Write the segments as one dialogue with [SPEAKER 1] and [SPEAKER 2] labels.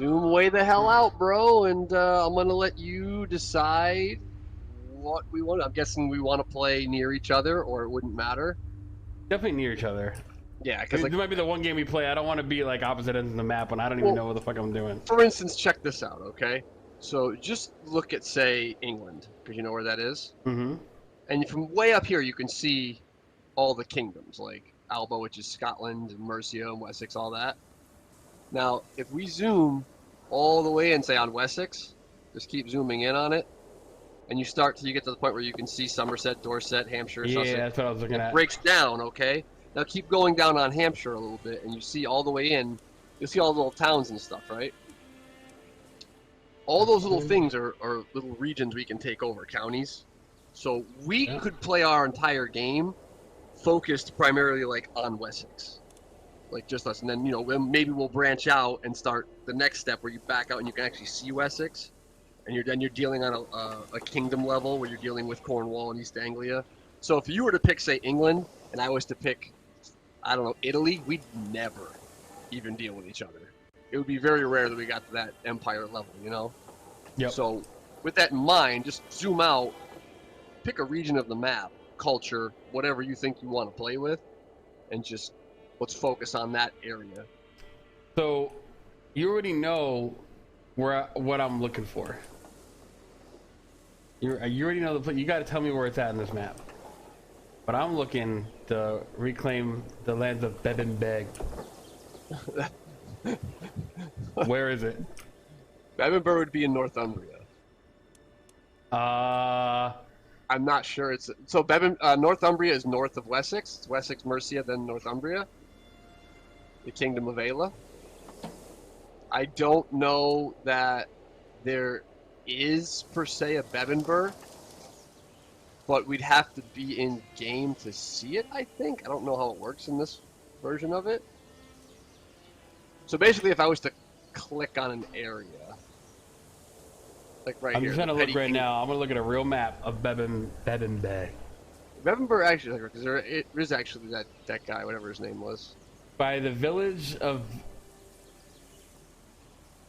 [SPEAKER 1] zoom way the hell out, bro, and I'm gonna let you decide what we want. I'm guessing we want to play near each other, or it wouldn't matter.
[SPEAKER 2] Definitely near each other.
[SPEAKER 1] Yeah,
[SPEAKER 2] I
[SPEAKER 1] because
[SPEAKER 2] mean,
[SPEAKER 1] like,
[SPEAKER 2] this might be the one game we play. I don't want to be like opposite ends of the map when I don't even know what the fuck I'm doing.
[SPEAKER 1] for instance, check this out, okay? So just look at, say, England, because you know where that is.
[SPEAKER 2] Mm-hmm.
[SPEAKER 1] And from way up here, you can see all the kingdoms, like Alba, which is Scotland, and Mercia and Wessex, all that. Now, if we zoom all the way in, say, on Wessex, just keep zooming in on it, and you start till you get to the point where you can see Somerset, Dorset, Hampshire,
[SPEAKER 2] Yeah,
[SPEAKER 1] Sussex.
[SPEAKER 2] that's what I was looking
[SPEAKER 1] It
[SPEAKER 2] at.
[SPEAKER 1] breaks down, okay? Now keep going down on Hampshire a little bit, and you see all the way in. You'll see all the little towns and stuff, right? All those little things are little regions we can take over, counties. So we
[SPEAKER 2] Yeah.
[SPEAKER 1] could play our entire game focused primarily like on Wessex, like just us, and then maybe we'll branch out and start the next step where you back out and you can actually see Wessex, and you're dealing on a kingdom level where you're dealing with Cornwall and East Anglia. So if you were to pick, say, England, and I was to pick, I don't know, Italy, we'd never even deal with each other. It would be very rare that we got to that empire level, you know?
[SPEAKER 2] Yep.
[SPEAKER 1] So with that in mind, just zoom out, pick a region of the map, culture, whatever you think you want to play with, and just let's focus on that area.
[SPEAKER 2] So you already know what I'm looking for. You already know the. You got to tell me where it's at in this map. But I'm looking to reclaim the lands of Bebbanburger. Where is it?
[SPEAKER 1] Bebbanburger would be in Northumbria. I'm not sure. It's so Northumbria is north of Wessex. It's Wessex, Mercia, then Northumbria. The Kingdom of Ayla. I don't know that there is per se a Bebbanburg, but we'd have to be in game to see it. I think. I don't know how it works in this version of it. So basically, if I was to click on an area, like right
[SPEAKER 2] I'm
[SPEAKER 1] here,
[SPEAKER 2] just gonna look right now. I'm gonna look at a real map of Bebbanburger.
[SPEAKER 1] Bebbanburg actually, because there is actually that guy, whatever his name was.
[SPEAKER 2] By the village of.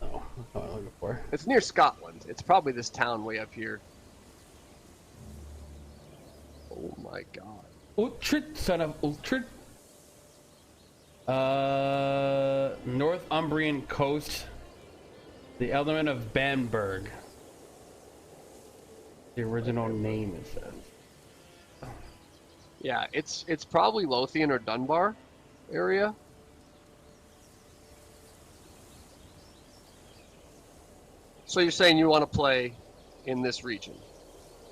[SPEAKER 2] Oh, that's what I'm looking for.
[SPEAKER 1] It's near Scotland. It's probably this town way up here. Oh my god.
[SPEAKER 2] UHTRED, son of UHTRED. Northumbrian coast. The element of Bamberg. The original name, it says.
[SPEAKER 1] Yeah, it's probably Lothian or Dunbar area. So you're saying you want to play in this region?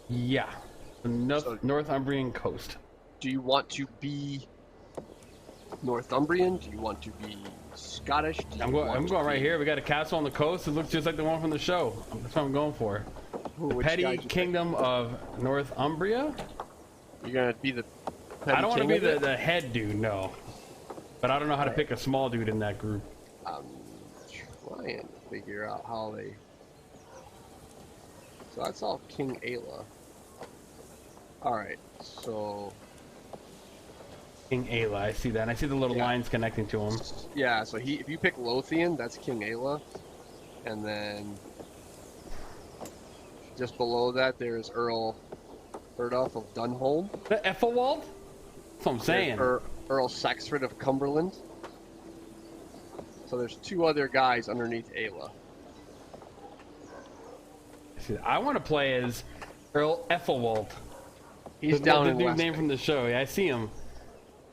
[SPEAKER 2] Yeah, the Northumbrian coast.
[SPEAKER 1] Do you want to be Northumbrian? Do you want to be Scottish?
[SPEAKER 2] I'm going right here. We got a castle on the coast. It looks just like the one from the show. That's what I'm going for. The petty kingdom of Northumbria.
[SPEAKER 1] You're gonna be the.
[SPEAKER 2] I don't want to be the head dude, no. But I don't know how to pick a small dude in that group.
[SPEAKER 1] I'm trying to figure out how they. So that's all King Ayla. Alright, so.
[SPEAKER 2] King Ayla, I see that. And I see the little lines connecting to him.
[SPEAKER 1] Yeah, so if you pick Lothian, that's King Ayla. And then. Just below that, there's Earl Erdulf of Dunholm.
[SPEAKER 2] The Ethelwald? That's what I'm saying.
[SPEAKER 1] Earl Sexford of Cumberland. So there's two other guys underneath Ayla.
[SPEAKER 2] I want to play as Earl Ethelwald.
[SPEAKER 1] He's down in
[SPEAKER 2] the dude
[SPEAKER 1] Wessex.
[SPEAKER 2] name from the show. Yeah, I see him. I'm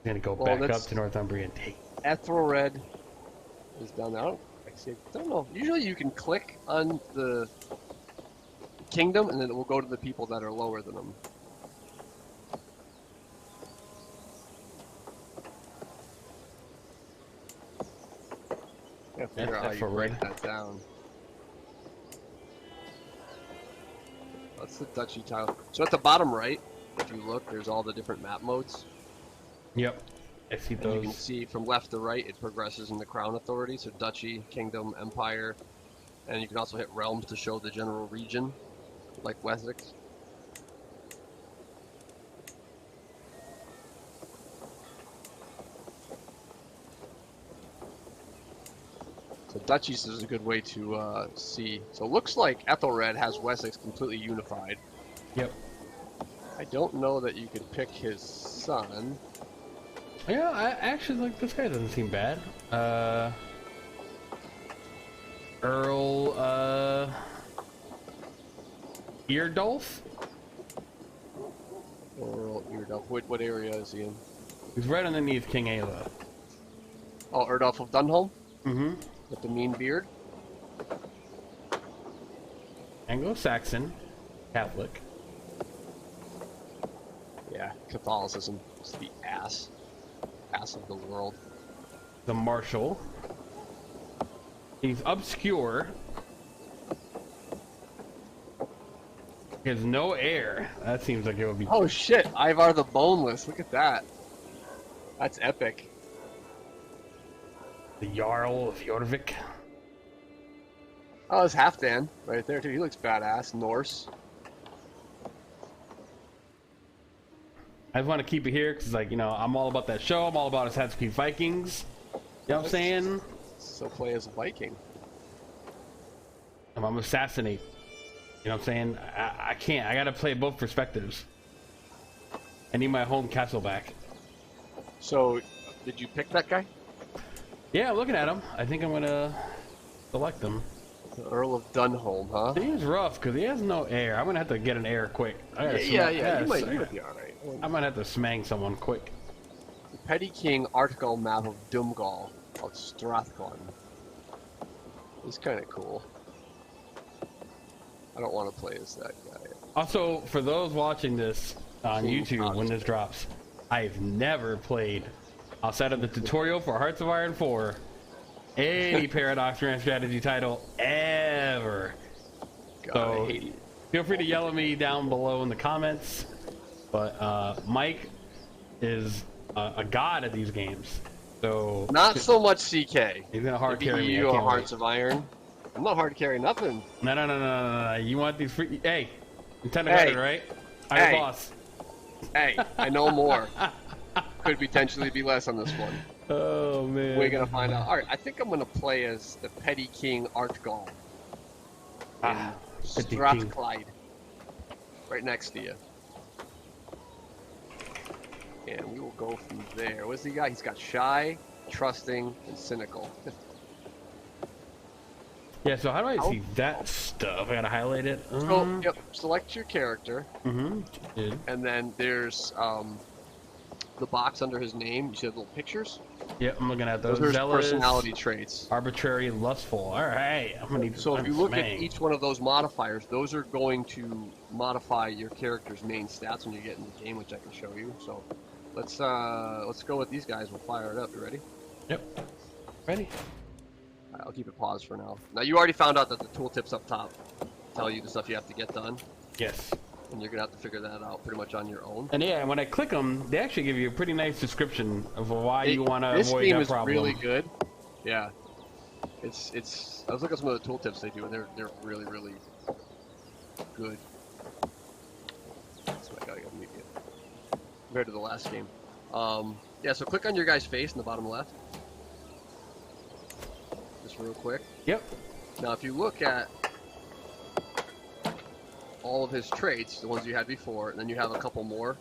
[SPEAKER 2] gonna go back up to Northumbria and take.
[SPEAKER 1] Ethelred is down there. I don't know. Usually you can click on the kingdom and then it will go to the people that are lower than them. Yeah, figure out how you break that down. That's the duchy tile. So at the bottom right, if you look, there's all the different map modes.
[SPEAKER 2] Yep, I see those.
[SPEAKER 1] You can see from left to right, it progresses in the crown authority. So duchy, kingdom, empire, and you can also hit realms to show the general region, like Wessex. The duchies is a good way to see. So it looks like Ethelred has Wessex completely unified.
[SPEAKER 2] Yep.
[SPEAKER 1] I don't know that you could pick his son.
[SPEAKER 2] Yeah, I actually like this guy. Doesn't seem bad. Earl Eardolf.
[SPEAKER 1] Earl Eardolf. What area is he in?
[SPEAKER 2] He's right underneath King Ayla.
[SPEAKER 1] Oh, Erdolf of Dunholm?
[SPEAKER 2] Mm-hmm.
[SPEAKER 1] With the mean beard?
[SPEAKER 2] Anglo-Saxon, Catholic.
[SPEAKER 1] Yeah, Catholicism is the ass of the world.
[SPEAKER 2] The Marshal. He's obscure. He has no heir. That seems like it would be...
[SPEAKER 1] Oh shit, Ivar the Boneless, look at that. That's epic.
[SPEAKER 2] The Jarl of Jorvik.
[SPEAKER 1] Oh, it's Halfdan right there too. He looks badass. Norse.
[SPEAKER 2] I just want to keep it here because, like, you know, I'm all about that show. I'm all about Assassin's Creed Vikings. You know what I'm saying?
[SPEAKER 1] So play as a Viking.
[SPEAKER 2] I'm gonna assassinate. You know what I'm saying? I can't. I gotta play both perspectives. I need my home castle back.
[SPEAKER 1] So, did you pick that guy?
[SPEAKER 2] Yeah, I'm looking at him. I think I'm gonna select him.
[SPEAKER 1] The Earl of Dunholm, huh?
[SPEAKER 2] He's rough because he has no heir. I'm gonna have to get an heir quick.
[SPEAKER 1] Yeah. You might be alright.
[SPEAKER 2] I might have to smang someone quick.
[SPEAKER 1] The Petty King Artgal Mav of Dumgal of Strathcon. He's kind of cool. I don't want to play as that guy.
[SPEAKER 2] Also, for those watching this on YouTube when this drops, I've never played, outside of the tutorial for Hearts of Iron 4, any Paradox Grand Strategy title ever.
[SPEAKER 1] God,
[SPEAKER 2] So
[SPEAKER 1] I hate you.
[SPEAKER 2] feel free to yell at me down below in the comments. But Mike is a god at these games. So
[SPEAKER 1] Not so much CK.
[SPEAKER 2] he's gonna hard
[SPEAKER 1] Maybe
[SPEAKER 2] carry me.
[SPEAKER 1] you
[SPEAKER 2] I
[SPEAKER 1] a
[SPEAKER 2] can't
[SPEAKER 1] Hearts
[SPEAKER 2] wait.
[SPEAKER 1] of Iron. I'm not hard carrying nothing.
[SPEAKER 2] No. You want these free? Hey, Nintendo
[SPEAKER 1] Hey.
[SPEAKER 2] got it, right? I'm
[SPEAKER 1] Hey.
[SPEAKER 2] the boss.
[SPEAKER 1] Hey, I know more. Could potentially be less on this one.
[SPEAKER 2] Oh man.
[SPEAKER 1] We're gonna find out. All right, I think I'm gonna play as the Petty King Artgal.
[SPEAKER 2] Ah, Petty King.
[SPEAKER 1] Strathclyde. Right next to you. And we will go from there. What's he got? He's got shy, trusting, and cynical.
[SPEAKER 2] Yeah. So how do I see that stuff? I gotta highlight it.
[SPEAKER 1] So, yep, select your character,
[SPEAKER 2] Did.
[SPEAKER 1] and then there's the box under his name. You see the little pictures?
[SPEAKER 2] Yep. I'm looking at those.
[SPEAKER 1] Those are his
[SPEAKER 2] Zealous,
[SPEAKER 1] personality traits.
[SPEAKER 2] arbitrary, lustful. All right. I'm gonna need.
[SPEAKER 1] So if you look at
[SPEAKER 2] smang.
[SPEAKER 1] each one of those modifiers, those are going to modify your character's main stats when you get in the game, which I can show you. So let's go with these guys. We'll fire it up. You ready?
[SPEAKER 2] Yep. Ready?
[SPEAKER 1] All right, I'll keep it paused for now. Now you already found out that the tooltips up top tell you the stuff you have to get done,
[SPEAKER 2] Yes.
[SPEAKER 1] and you're gonna have to figure that out pretty much on your own.
[SPEAKER 2] And yeah, when I click them, they actually give you a pretty nice description of why you want to
[SPEAKER 1] This
[SPEAKER 2] avoid
[SPEAKER 1] game
[SPEAKER 2] that
[SPEAKER 1] is
[SPEAKER 2] problem.
[SPEAKER 1] really good. Yeah, it's. I was looking at some of the tooltips they do, and they're really good. That's what I gotta go meet you. Compared to the last game. Yeah, so click on your guy's face in the bottom left. Just real quick.
[SPEAKER 2] Yep.
[SPEAKER 1] Now, if you look at all of his traits, the ones you had before, and then you have a couple more.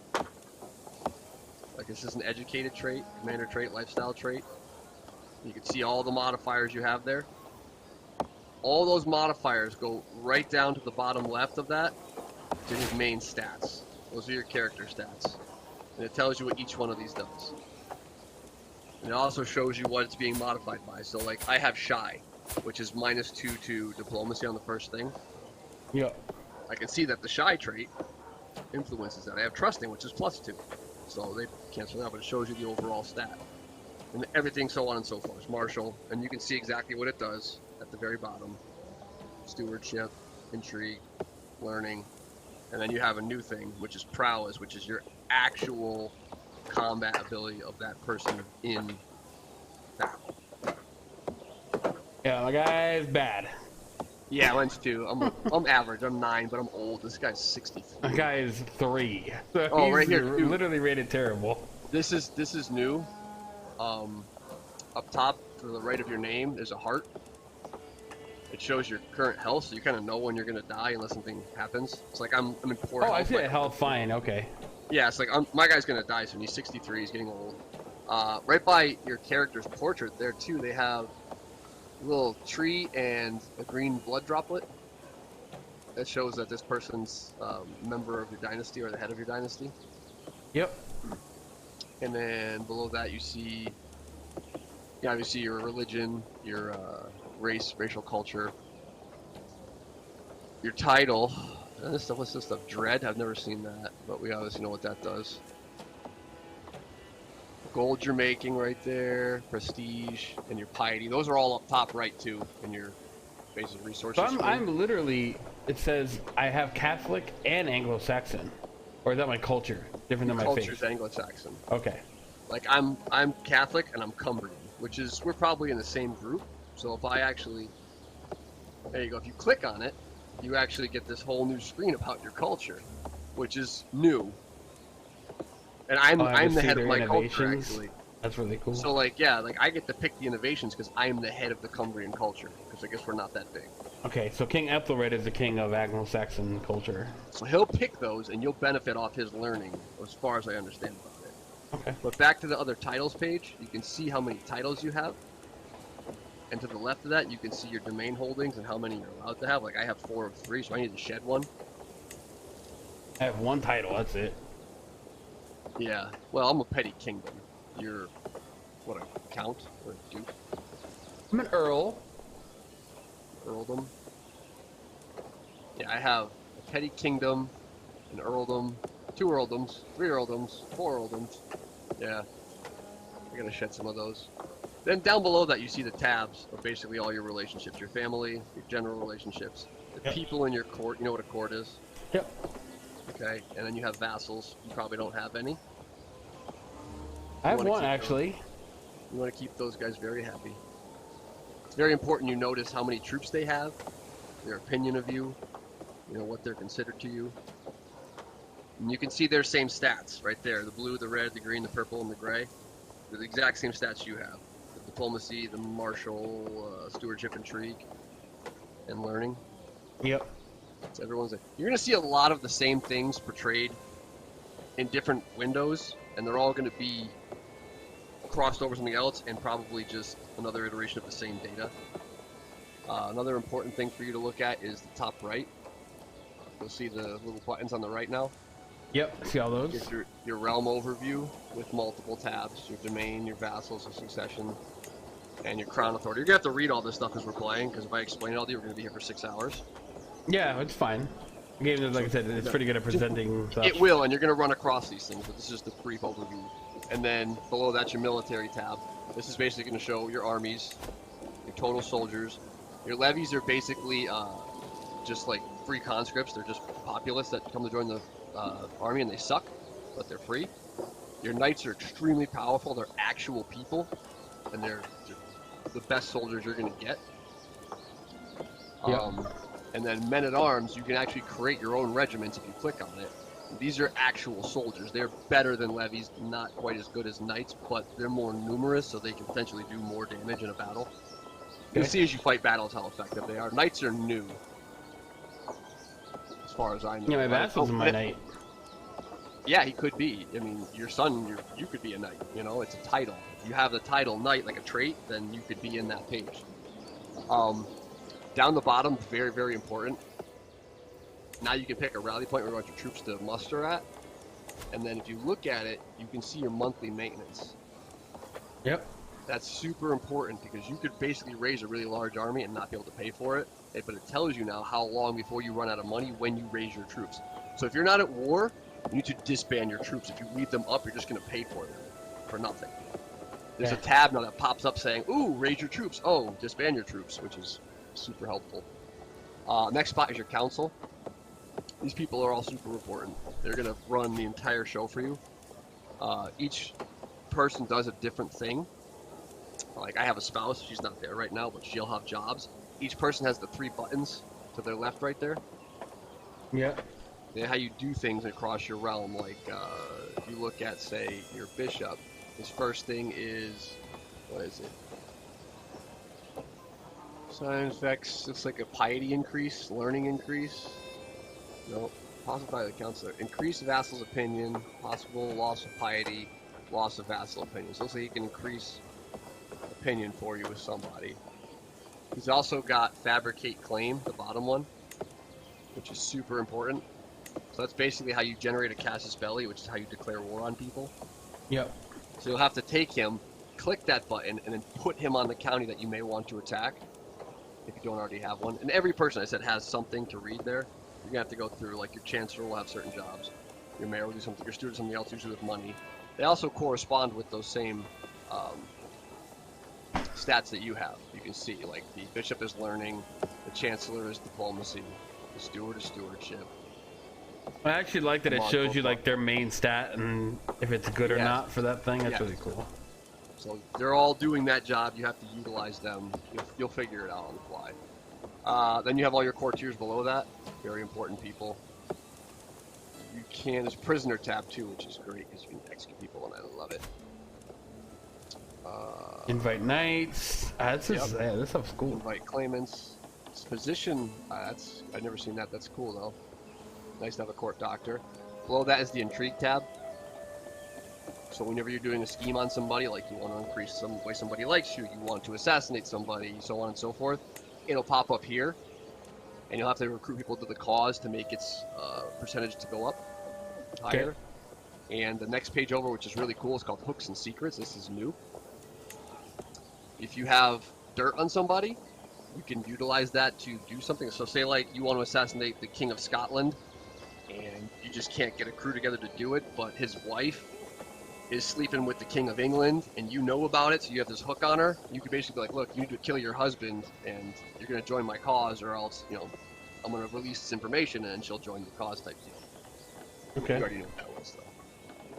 [SPEAKER 1] Like this is an educated trait, commander trait, lifestyle trait. You can see all the modifiers you have there. All those modifiers go right down to the bottom left of that to his main stats. Those are your character stats. And it tells you what each one of these does. And it also shows you what it's being modified by. So like I have shy, which is -2 to diplomacy on the first thing.
[SPEAKER 2] Yep.
[SPEAKER 1] I can see that the shy trait influences that. I have trusting, which is +2. So they cancel that, but it shows you the overall stat. And everything so on and so forth. Marshall, and you can see exactly what it does at the very bottom. Stewardship, intrigue, learning. And then you have a new thing, which is prowess, which is your actual combat ability of that person in battle.
[SPEAKER 2] Yeah, my guy's bad.
[SPEAKER 1] Yeah, mine's 2. I'm average. I'm 9, but I'm old. This guy's 63.
[SPEAKER 2] My guy is 3. So
[SPEAKER 1] Oh,
[SPEAKER 2] he's
[SPEAKER 1] right here, dude.
[SPEAKER 2] literally rated terrible.
[SPEAKER 1] This is new. Up top to the right of your name, there's a heart. it shows your current health, so you kind of know when you're gonna die unless something happens. It's like I'm in poor
[SPEAKER 2] Oh,
[SPEAKER 1] health.
[SPEAKER 2] I see
[SPEAKER 1] like,
[SPEAKER 2] a health. Fine. Okay.
[SPEAKER 1] Yeah, it's like my guy's gonna die soon. He's 63. He's getting old. Right by your character's portrait there too, they have a little tree and a green blood droplet. That shows that this person's a member of your dynasty or the head of your dynasty.
[SPEAKER 2] Yep.
[SPEAKER 1] And then below that you see, yeah, obviously your religion, your race, racial culture, your title. And this stuff, what's this stuff? Dread? I've never seen that, but we obviously know what that does. Gold you're making right there, prestige, and your piety. Those are all up top right too in your basic resources.
[SPEAKER 2] So I'm literally, it says I have Catholic and Anglo-Saxon. Or is that my culture? Different than my faith?
[SPEAKER 1] Culture's Anglo-Saxon.
[SPEAKER 2] Okay.
[SPEAKER 1] Like I'm Catholic and I'm Cumbrian, which is, we're probably in the same group. So if I actually, there you go, if you click on it, you actually get this whole new screen about your culture, which is new. And I'm the head of my culture, actually.
[SPEAKER 2] That's really cool.
[SPEAKER 1] So like, yeah, like I get to pick the innovations because I'm the head of the Cumbrian culture, because I guess we're not that big.
[SPEAKER 2] Okay, so King Ethelred is the king of Anglo-Saxon culture.
[SPEAKER 1] So he'll pick those and you'll benefit off his learning, as far as I understand about it.
[SPEAKER 2] Okay.
[SPEAKER 1] But back to the other titles page, you can see how many titles you have. And to the left of that, you can see your domain holdings and how many you're allowed to have. Like I have 4 of 3, so I need to shed one.
[SPEAKER 2] I have 1 title, that's it.
[SPEAKER 1] Yeah. Well, I'm a petty kingdom. You're, what, a count or a duke?
[SPEAKER 2] I'm an earl.
[SPEAKER 1] Earldom. Yeah, I have a petty kingdom, an earldom, 2 earldoms, 3 earldoms, 4 earldoms. Yeah. I gotta shed some of those. Then down below that you see the tabs of basically all your relationships, your family, your general relationships, the people in your court. You know what a court is?
[SPEAKER 2] Yep.
[SPEAKER 1] Okay, and then you have vassals. You probably don't have any.
[SPEAKER 2] I have 1 actually.
[SPEAKER 1] You want to keep those guys very happy. It's very important you notice how many troops they have, their opinion of you, you know, what they're considered to you. And you can see their same stats right there. The blue, the red, the green, the purple, and the gray. They're the exact same stats you have. The diplomacy, the martial, stewardship, intrigue, and learning.
[SPEAKER 2] Yep.
[SPEAKER 1] So everyone's like, you're going to see a lot of the same things portrayed in different windows, and they're all going to be crossed over something else and probably just another iteration of the same data. Another important thing for you to look at is the top right. You'll see the little buttons on the right now.
[SPEAKER 2] Yep, see all those?
[SPEAKER 1] Get your realm overview with multiple tabs, your domain, your vassals of succession, and your crown authority. You're going to have to read all this stuff as we're playing, because if I explain it all to you, we're going to be here for 6 hours.
[SPEAKER 2] Yeah, it's fine. The game, like I said, it's pretty good at presenting stuff.
[SPEAKER 1] It will, and you're going to run across these things, but this is just a brief overview. And then below that's your military tab. This is basically going to show your armies, your total soldiers. Your levies are basically just like free conscripts. They're just populace that come to join the army, and they suck, but they're free. Your knights are extremely powerful. They're actual people, and they're the best soldiers you're going to get. And then men-at-arms, you can actually create your own regiments if you click on it. These are actual soldiers. They're better than levies, not quite as good as knights, but they're more numerous, so they can potentially do more damage in a battle. You'll see as you fight battles how effective they are. Knights are new, as far as I know.
[SPEAKER 2] Yeah, my vassal's my knight.
[SPEAKER 1] Yeah, he could be. I mean, your son, you could be a knight. You know, it's a title. If you have the title knight, like a trait, then you could be in that page. Down the bottom, very, very important. Now you can pick a rally point where you want your troops to muster at. And then if you look at it, you can see your monthly maintenance.
[SPEAKER 2] Yep.
[SPEAKER 1] That's super important because you could basically raise a really large army and not be able to pay for it. But it tells you now how long before you run out of money when you raise your troops. So if you're not at war, you need to disband your troops. If you leave them up, you're just going to pay for them for nothing. There's a tab now that pops up saying, ooh, raise your troops. Oh, disband your troops, which is super helpful. Next spot is your council. These people are all super important. They're going to run the entire show for you. Each person does a different thing. Like I have a spouse, she's not there right now, but she'll have jobs. Each person has the 3 buttons to their left right there.
[SPEAKER 2] Yeah.
[SPEAKER 1] And how you do things across your realm. Like if you look at, say, your bishop, his first thing is, what is it? Side effects, looks like a piety increase, learning increase. No, possible by the counselor. Increase vassal's opinion, possible loss of piety, loss of vassal opinion. So looks like he can increase opinion for you with somebody. He's also got fabricate claim, the bottom one, which is super important. So that's basically how you generate a casus belli, which is how you declare war on people.
[SPEAKER 2] Yep.
[SPEAKER 1] So you'll have to take him, click that button, and then put him on the county that you may want to attack, if you don't already have one. And every person, I said, has something to read there. You're gonna have to go through, like your chancellor will have certain jobs, your mayor will do something, your steward something else, usually with money. They also correspond with those same stats that you have. You can see, like the bishop is learning, the chancellor is diplomacy, the steward is stewardship.
[SPEAKER 2] I actually like that it shows you like their main stat and if it's good or not for that thing. That's really cool.
[SPEAKER 1] So they're all doing that job. You have to utilize them. You'll figure it out on the fly. Then you have all your courtiers below that. Very important people. You can, there's prisoner tab too, which is great because you can execute people and I love it.
[SPEAKER 2] Invite knights. This stuff's cool.
[SPEAKER 1] Invite claimants. Position. I've never seen that. That's cool though. Nice to have a court doctor. Below that is the intrigue tab. So whenever you're doing a scheme on somebody, like you want to increase some way somebody likes you, you want to assassinate somebody, so on and so forth, it'll pop up here, and you'll have to recruit people to the cause to make its percentage to go up higher. Okay. And the next page over, which is really cool, is called Hooks and Secrets. This is new. If you have dirt on somebody, you can utilize that to do something. So say like you want to assassinate the King of Scotland, and you just can't get a crew together to do it, but his wife is sleeping with the King of England, and you know about it, so you have this hook on her. You could basically be like, look, you need to kill your husband, and you're going to join my cause, or else, you know, I'm going to release this information, and she'll join the cause type deal.
[SPEAKER 2] Okay.
[SPEAKER 1] You already know what that was,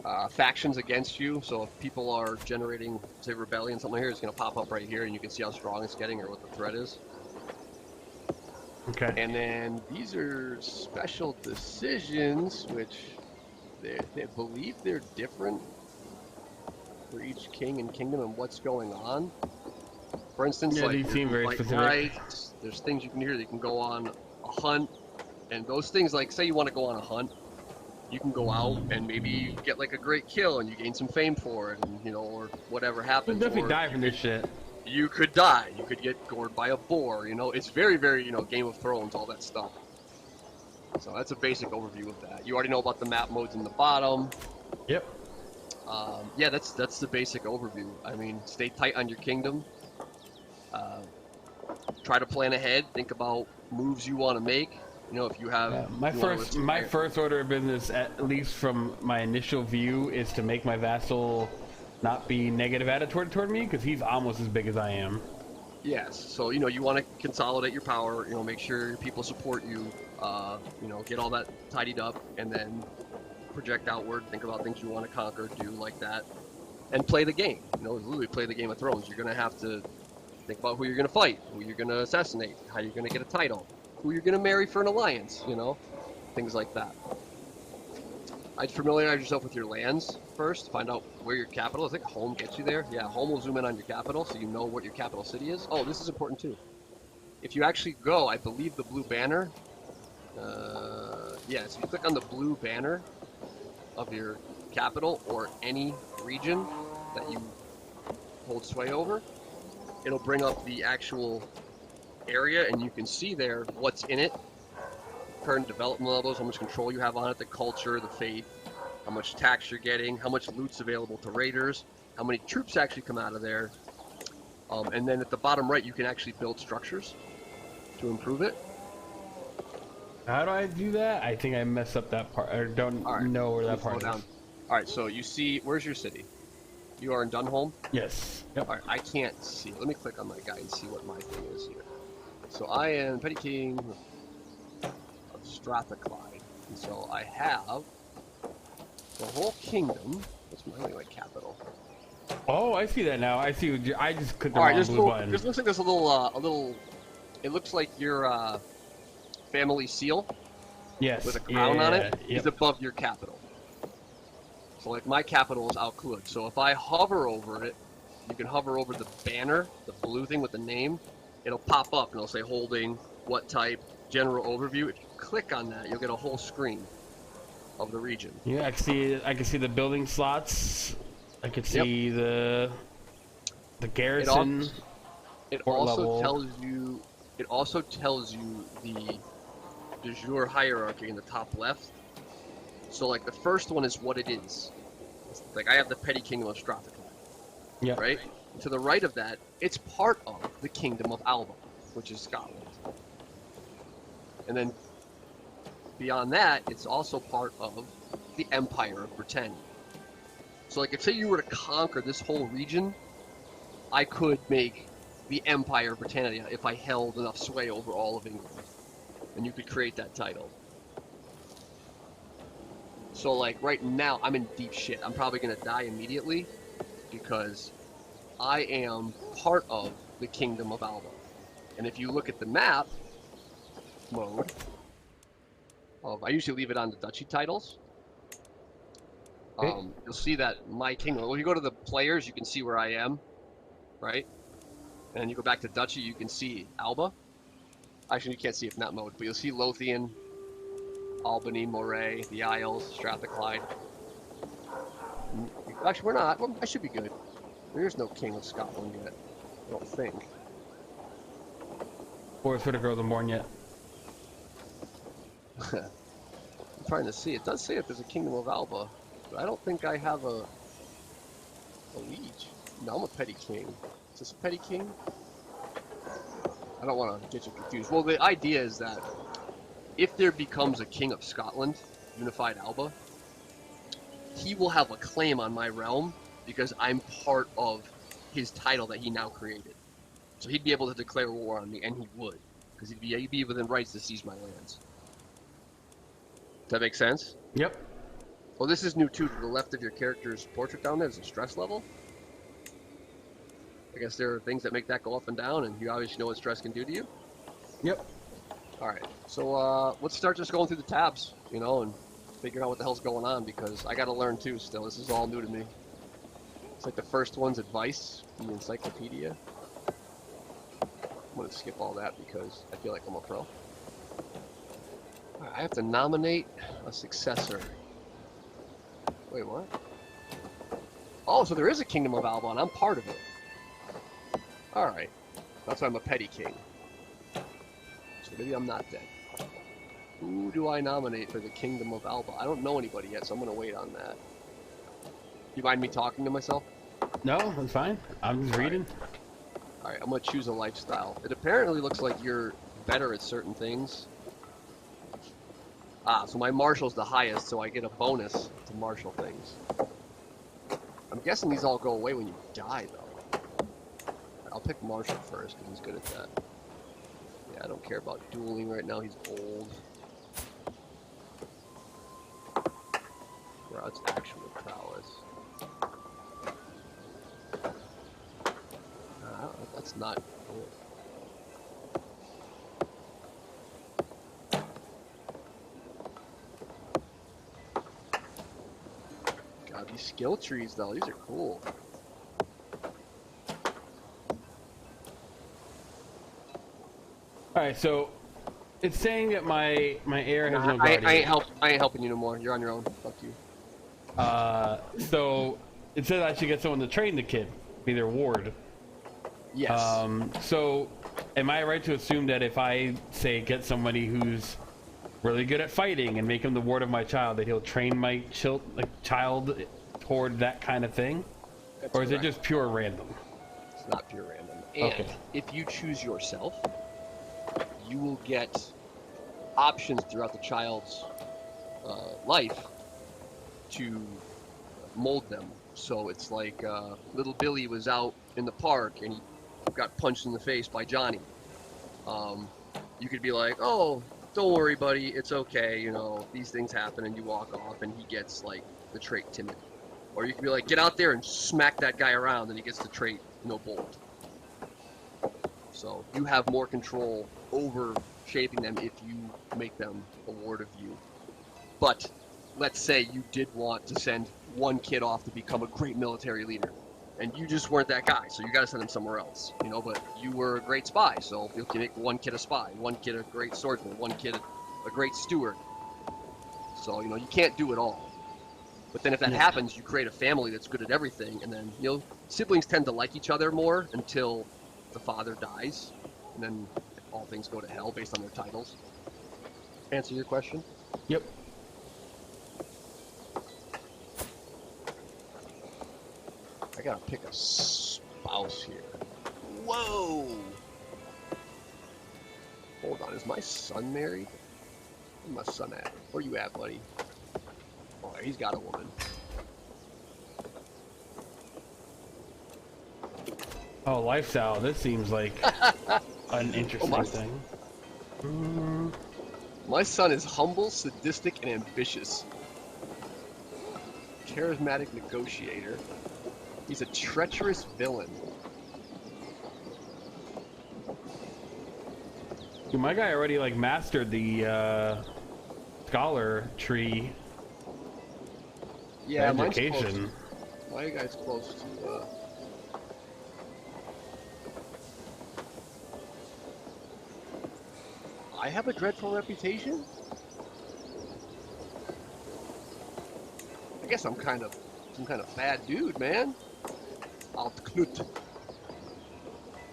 [SPEAKER 1] though. Factions against you, so if people are generating, say, rebellion, something here, it's going to pop up right here, and you can see how strong it's getting, or what the threat is.
[SPEAKER 2] Okay.
[SPEAKER 1] And then these are special decisions, which they believe they're different for each king and kingdom and what's going on. For instance, like
[SPEAKER 2] these seem very specific.
[SPEAKER 1] There's things you can hear that you can go on a hunt, and those things, like say you want to go on a hunt, you can go out and maybe you get like a great kill and you gain some fame for it, and you know, or whatever happens.
[SPEAKER 2] You'll definitely die from this shit.
[SPEAKER 1] You could die. You could get gored by a boar. You know, it's very, very, you know, Game of Thrones, all that stuff. So that's a basic overview of that. You already know about the map modes in the bottom.
[SPEAKER 2] Yep.
[SPEAKER 1] Yeah, that's the basic overview. I mean, stay tight on your kingdom. Try to plan ahead. Think about moves you want to make. You know, if you have
[SPEAKER 2] my first order of business, at least from my initial view, is to make my vassal not be negative attitude toward me, because he's almost as big as I am.
[SPEAKER 1] Yes. So you know, you want to consolidate your power. You know, make sure your people support you. You know, get all that tidied up, and then project outward, think about things you want to conquer, do like that, and play the game. You know, literally play the Game of Thrones. You're going to have to think about who you're going to fight, who you're going to assassinate, how you're going to get a title, who you're going to marry for an alliance, you know, things like that. I'd familiarize yourself with your lands first, find out where your capital is. I think home gets you there. Yeah, home will zoom in on your capital, so you know what your capital city is. Oh, this is important too. If you actually go, I believe the blue banner, yeah, so you click on the blue banner of your capital or any region that you hold sway over, it'll bring up the actual area, and you can see there what's in it, current development levels, how much control you have on it, the culture, the faith, how much tax you're getting, how much loot's available to raiders, how many troops actually come out of there, and then at the bottom right you can actually build structures to improve it.
[SPEAKER 2] How do I do that? I think I messed up that part, or don't know where that part is.
[SPEAKER 1] Alright, so you see, where's your city? You are in Dunholm?
[SPEAKER 2] Yes. Yep.
[SPEAKER 1] Alright, I can't see. Let me click on my guy and see what my thing is here. So I am Petty King of Strathclyde. And so I have the whole kingdom. What's my like capital?
[SPEAKER 2] Oh, I see that now. I see. I just clicked the wrong blue button.
[SPEAKER 1] This looks like there's a little. It looks like your family seal.
[SPEAKER 2] Yes.
[SPEAKER 1] With a crown on it.
[SPEAKER 2] Yep.
[SPEAKER 1] Is above your capital. So like my capital is Alclud. So if I hover over it, you can hover over the banner, the blue thing with the name. it'll pop up and it'll say holding, what type, general overview. If you click on that, you'll get a whole screen of the region.
[SPEAKER 2] Yeah, I can see the building slots. I can see the garrison.
[SPEAKER 1] It also tells you the de jure hierarchy in the top left. So like the first one is what it is. Like I have the petty kingdom of Strathclyde.
[SPEAKER 2] Yeah.
[SPEAKER 1] Right? To the right of that, it's part of the kingdom of Alba, which is Scotland. And then beyond that, it's also part of the Empire of Britannia. So like if say you were to conquer this whole region, I could make the Empire of Britannia if I held enough sway over all of England. And you could create that title. So like right now, I'm in deep shit. I'm probably gonna die immediately because I am part of the Kingdom of Alba. And if you look at the map mode, I usually leave it on the duchy titles.
[SPEAKER 2] Okay.
[SPEAKER 1] You'll see that my kingdom, when you go to the players, you can see where I am, right? And then you go back to duchy, you can see Alba. Actually, you can't see it in that mode, but you'll see Lothian, Albany, Moray, the Isles, Strathclyde. Actually, we're not. Well, I should be good. There's no king of Scotland yet, I don't think.
[SPEAKER 2] Or sort of grow them born yet.
[SPEAKER 1] I'm trying to see. It does say that there's a kingdom of Alba, but I don't think I have a liege. No, I'm a petty king. Is this a petty king? I don't want to get you confused. Well, the idea is that if there becomes a king of Scotland, unified Alba, he will have a claim on my realm because I'm part of his title that he now created. So he'd be able to declare war on me, and he would, because he'd be within rights to seize my lands. Does that make sense?
[SPEAKER 2] Yep.
[SPEAKER 1] Well, this is new too. To the left of your character's portrait down there is a stress level. I guess there are things that make that go up and down, and you obviously know what stress can do to you.
[SPEAKER 2] Yep.
[SPEAKER 1] All right, so let's start just going through the tabs, you know, and figuring out what the hell's going on, because I got to learn too still. This is all new to me. It's like the first one's advice, the encyclopedia. I'm going to skip all that because I feel like I'm a pro. All right, I have to nominate a successor. Wait, what? Oh, so there is a Kingdom of Alba, and I'm part of it. All right, that's why I'm a petty king. So maybe I'm not dead. Who do I nominate for the Kingdom of Alba? I don't know anybody yet, so I'm going to wait on that. You mind me talking to myself?
[SPEAKER 2] No, that's fine. I'm just reading.
[SPEAKER 1] All right, I'm going to choose a lifestyle. It apparently looks like you're better at certain things. Ah, so my marshal's the highest, so I get a bonus to marshal things. I'm guessing these all go away when you die, though. I'll pick Marshall first, because he's good at that. Yeah, I don't care about dueling right now, he's old. Well, that's actual prowess. That's not good. God, these skill trees, though, these are cool.
[SPEAKER 2] Alright, so it's saying that my heir has no guardian.
[SPEAKER 1] I ain't helping you no more. You're on your own. Fuck you.
[SPEAKER 2] So it says I should get someone to train the kid, be their ward.
[SPEAKER 1] Yes.
[SPEAKER 2] So am I right to assume that if I say get somebody who's really good at fighting and make him the ward of my child, that he'll train my child toward that kind of thing?
[SPEAKER 1] That's
[SPEAKER 2] or is
[SPEAKER 1] correct.
[SPEAKER 2] it just pure random?
[SPEAKER 1] It's not pure random. And
[SPEAKER 2] okay.
[SPEAKER 1] If you choose yourself, you will get options throughout the child's life to mold them. So it's like little Billy was out in the park and he got punched in the face by Johnny. You could be like, oh, don't worry, buddy, it's okay, you know, these things happen, and you walk off and he gets like the trait timid. Or you could be like, get out there and smack that guy around, and he gets the trait, you know, bold. So you have more control over shaping them if you make them a ward of you. But let's say you did want to send one kid off to become a great military leader. and you just weren't that guy, so you got to send him somewhere else, you know. But you were a great spy, so you can make one kid a spy, one kid a great swordsman, one kid a great steward. So you know you can't do it all. But then if that happens, you create a family that's good at everything, and then you know siblings tend to like each other more until the father dies, and then all things go to hell based on their titles. Answer your question?
[SPEAKER 2] Yep.
[SPEAKER 1] I gotta pick a spouse here. Whoa! Hold on, is my son married? Where's my son at? Where you at, buddy? Oh, he's got a woman.
[SPEAKER 2] Oh, lifestyle. This seems like an interesting thing.
[SPEAKER 1] My son is humble, sadistic, and ambitious. Charismatic negotiator. He's a treacherous villain.
[SPEAKER 2] Dude, my guy already like mastered the scholar tree.
[SPEAKER 1] Yeah,
[SPEAKER 2] education.
[SPEAKER 1] My guy's close to. I have a dreadful reputation. I guess I'm kind of some kind of bad dude, man. Altklut.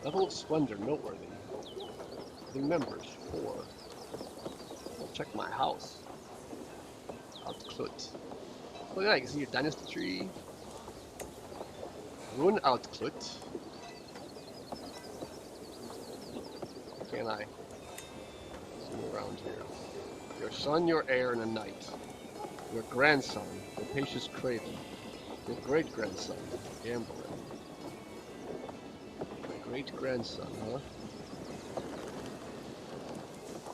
[SPEAKER 1] Level of splendor noteworthy. The members 4. I'll check my house. Altklut. Look at that, I can see your dynasty tree. Rune Altklut. Can I zoom around here? Your son, your heir, and a knight. Your grandson, rapacious craven. Your great-grandson, gambler. My great-grandson, huh?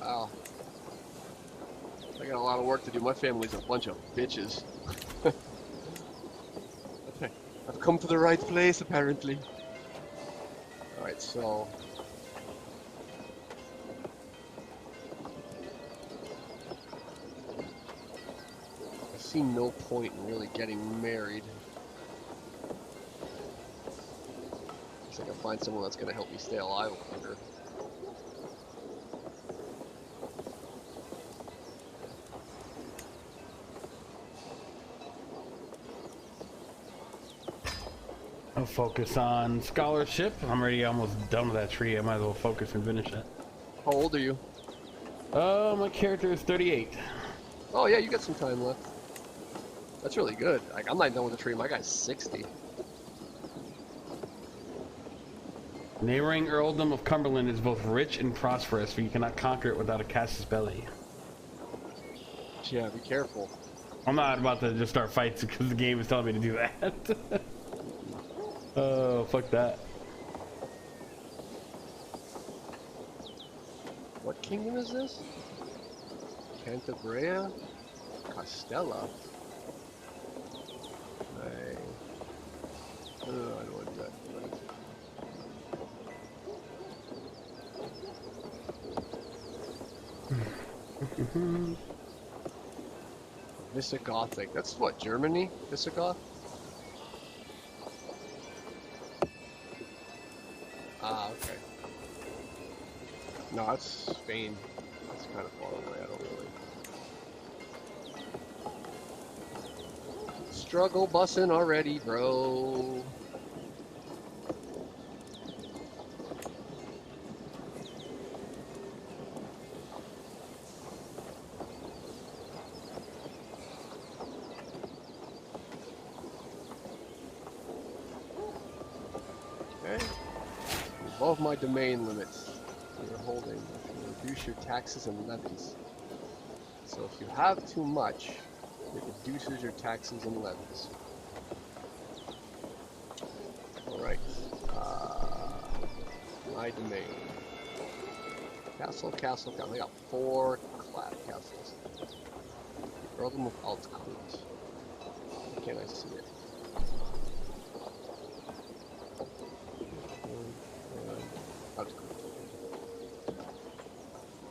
[SPEAKER 1] Wow. I got a lot of work to do. My family's a bunch of bitches. I've come to the right place, apparently. Alright, so... I see no point in really getting married. I can find someone that's going to help me stay alive longer.
[SPEAKER 2] I'll focus on scholarship. I'm already almost done with that tree. I might as well focus and finish it.
[SPEAKER 1] How old are you?
[SPEAKER 2] My character is 38.
[SPEAKER 1] Oh yeah, you got some time left. That's really good. Like, I'm not done with the tree. My guy's 60.
[SPEAKER 2] Neighboring earldom of Cumberland is both rich and prosperous, but you cannot conquer it without a casus belli.
[SPEAKER 1] Yeah, be careful.
[SPEAKER 2] I'm not about to just start fights because the game is telling me to do that. Oh, fuck that.
[SPEAKER 1] What kingdom is this? Cantabria? Castella? I don't want that. Visigothic. That's what, Germany? Visigoth? Ah, okay. No, that's Spain. That's kind of far away. I don't really. Struggle bussin' already, bro. Above my domain limits, you're holding, you reduce your taxes and levies. So if you have too much, it reduces your taxes and levies. Alright, my domain. Castle, castle, castle. I got 4 castles. Earldom of Altklut. Can I see it?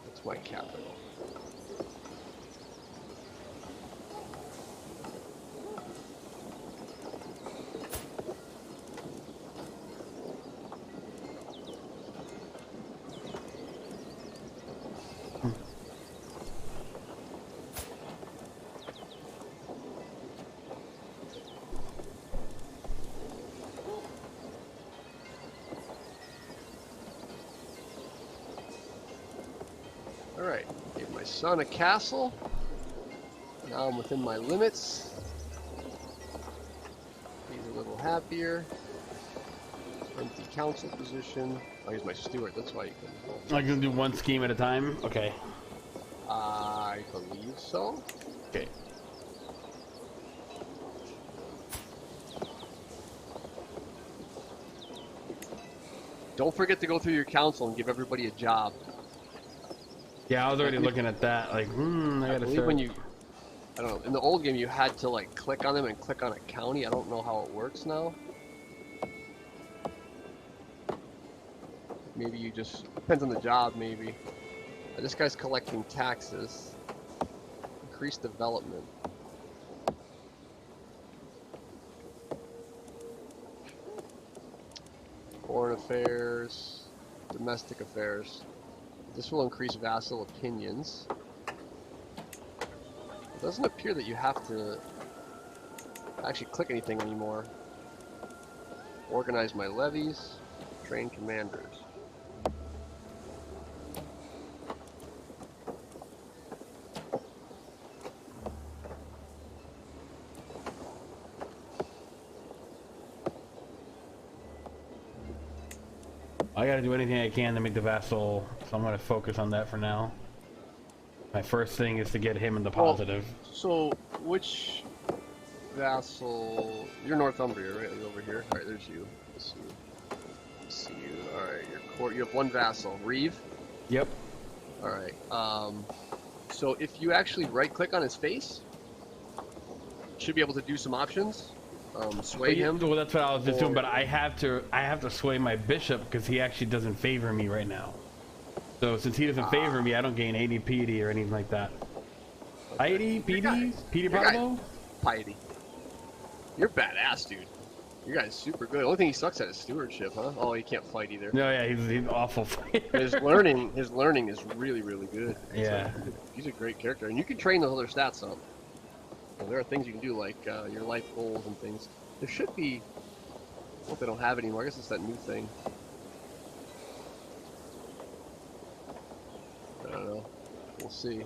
[SPEAKER 1] That's my capital. Alright, gave my son a castle. Now I'm within my limits. He's a little happier. Empty council position. Oh, he's my steward, that's why you can...
[SPEAKER 2] I can do one scheme at a time? Okay.
[SPEAKER 1] I believe so.
[SPEAKER 2] Okay.
[SPEAKER 1] Don't forget to go through your council and give everybody a job.
[SPEAKER 2] Yeah, I was already looking at that. Like, I gotta
[SPEAKER 1] believe
[SPEAKER 2] start.
[SPEAKER 1] when you... I don't know, in the old game you had to like click on them and click on a county. I don't know how it works now. Maybe you just... Depends on the job, maybe. This guy's collecting taxes. Increase development. Foreign affairs, domestic affairs. This will increase vassal opinions. It doesn't appear that you have to actually click anything anymore. Organize my levies, train commanders.
[SPEAKER 2] I gotta do anything I can to make the vassal, so I'm gonna focus on that for now. My first thing is to get him in the positive.
[SPEAKER 1] Well, so, which vassal... You're Northumbria, right? You're over here? Alright, there's you. Let's see you. Alright, you have one vassal. Reeve?
[SPEAKER 2] Yep.
[SPEAKER 1] Alright, so if you actually right-click on his face, you should be able to do some options. Sway him.
[SPEAKER 2] Well, that's what I was just doing, but I have to sway my bishop because he actually doesn't favor me right now. So since he doesn't favor me, I don't gain 80 PD or anything like that.
[SPEAKER 1] Okay.
[SPEAKER 2] 80 PD? PD Bravo?
[SPEAKER 1] Piety. You're badass, dude. Your guy's super good. The only thing he sucks at is stewardship, huh? Oh, he can't fight either.
[SPEAKER 2] No, yeah, he's awful fighter.
[SPEAKER 1] His learning is really, really good.
[SPEAKER 2] Yeah.
[SPEAKER 1] He's a great character, and you can train those other stats up. So there are things you can do, like your life goals and things. There should be... I hope they don't have it anymore. I guess it's that new thing. I don't know. We'll see.